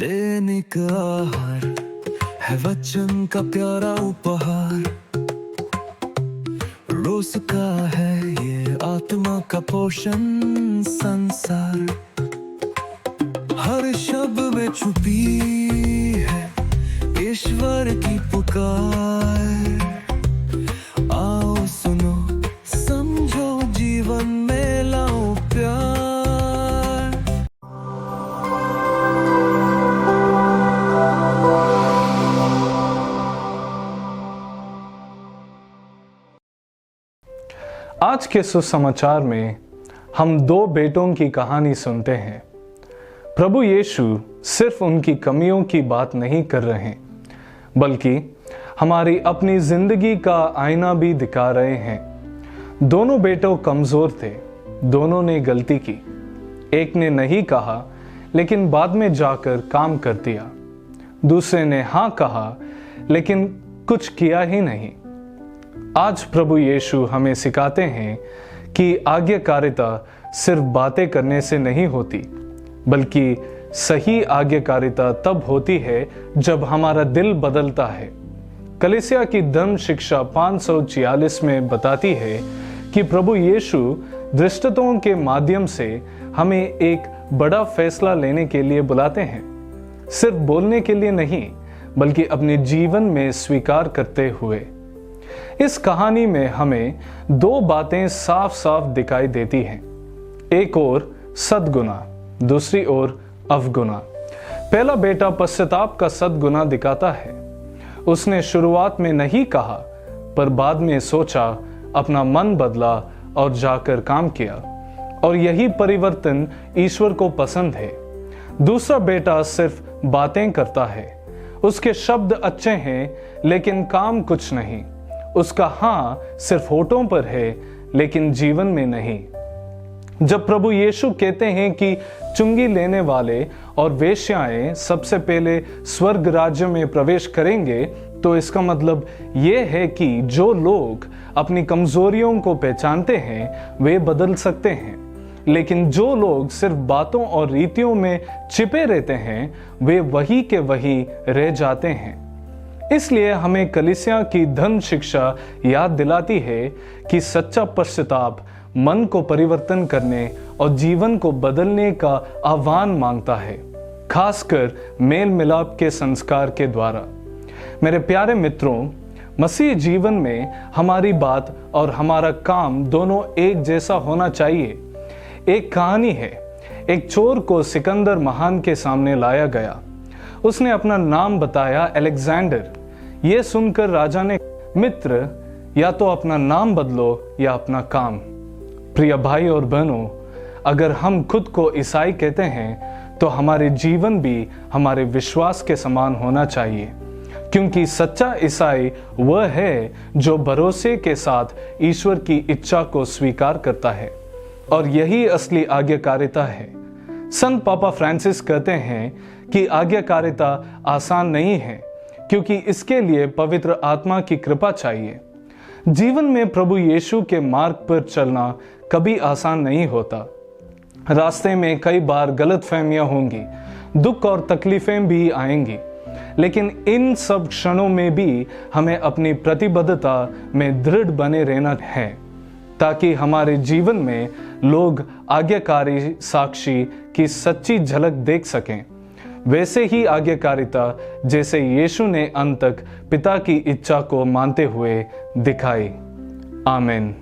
दैनिक आहार है वचन का प्यारा उपहार। रोज का है ये आत्मा का पोषण संसार। हर शब्द में छुपी है ईश्वर की पुकार। आओ सुनो समझो जीवन में लाओ प्यार। आज के सुसमाचार में हम दो बेटों की कहानी सुनते हैं। प्रभु यीशु सिर्फ उनकी कमियों की बात नहीं कर रहे हैं, बल्कि हमारी अपनी जिंदगी का आईना भी दिखा रहे हैं। दोनों बेटों कमजोर थे, दोनों ने गलती की। एक ने नहीं कहा लेकिन बाद में जाकर काम कर दिया। दूसरे ने हाँ कहा लेकिन कुछ किया ही नहीं। आज प्रभु यीशु हमें सिखाते हैं कि आज्ञाकारिता सिर्फ बातें करने से नहीं होती, बल्कि सही आज्ञाकारिता तब होती है जब हमारा दिल बदलता है। कलीसिया की धर्म शिक्षा 546 में बताती है कि प्रभु यीशु दृष्टांतों के माध्यम से हमें एक बड़ा फैसला लेने के लिए बुलाते हैं। सिर्फ बोलने के लिए नहीं, बल्कि अपने जीवन में स्वीकार करते हुए। इस कहानी में हमें दो बातें साफ साफ दिखाई देती हैं। एक ओर सद्गुना, दूसरी ओर अवगुना। पहला बेटा पश्चाताप का सद्गुना दिखाता है। उसने शुरुआत में नहीं कहा, पर बाद में सोचा, अपना मन बदला और जाकर काम किया, और यही परिवर्तन ईश्वर को पसंद है। दूसरा बेटा सिर्फ बातें करता है। उसके शब्द अच्छे हैं लेकिन काम कुछ नहीं। उसका हाँ सिर्फ होठों पर है लेकिन जीवन में नहीं। जब प्रभु यीशु कहते हैं कि चुंगी लेने वाले और वेश्याएं सबसे पहले स्वर्ग राज्य में प्रवेश करेंगे, तो इसका मतलब ये है कि जो लोग अपनी कमजोरियों को पहचानते हैं वे बदल सकते हैं, लेकिन जो लोग सिर्फ बातों और रीतियों में छिपे रहते हैं वे वही के वही रह जाते हैं। इसलिए हमें कलीसिया की धर्म शिक्षा याद दिलाती है कि सच्चा पश्चाताप मन को परिवर्तन करने और जीवन को बदलने का आह्वान मांगता है, खासकर मेल मिलाप के संस्कार के द्वारा। मेरे प्यारे मित्रों, मसीह जीवन में हमारी बात और हमारा काम दोनों एक जैसा होना चाहिए। एक कहानी है, एक चोर को सिकंदर महान के सामने लाया गया। उसने अपना नाम बताया अलेक्जेंडर। यह सुनकर राजा ने, मित्र, या तो अपना नाम बदलो या अपना काम। प्रिय भाई और बहनों, अगर हम खुद को ईसाई कहते हैं तो हमारे जीवन भी हमारे विश्वास के समान होना चाहिए, क्योंकि सच्चा ईसाई वह है जो भरोसे के साथ ईश्वर की इच्छा को स्वीकार करता है, और यही असली आज्ञाकारिता है। संत पापा फ्रांसिस कहते हैं कि आज्ञाकारिता आसान नहीं है, क्योंकि इसके लिए पवित्र आत्मा की कृपा चाहिए। जीवन में प्रभु यीशु के मार्ग पर चलना कभी आसान नहीं होता। रास्ते में कई बार गलतफहमियां होंगी, दुख और तकलीफें भी आएंगी, लेकिन इन सब क्षणों में भी हमें अपनी प्रतिबद्धता में दृढ़ बने रहना है, ताकि हमारे जीवन में लोग आज्ञाकारी साक्षी की सच्ची झलक देख सकें। वैसे ही आज्ञाकारिता जैसे यीशु ने अंत तक पिता की इच्छा को मानते हुए दिखाई। आमीन।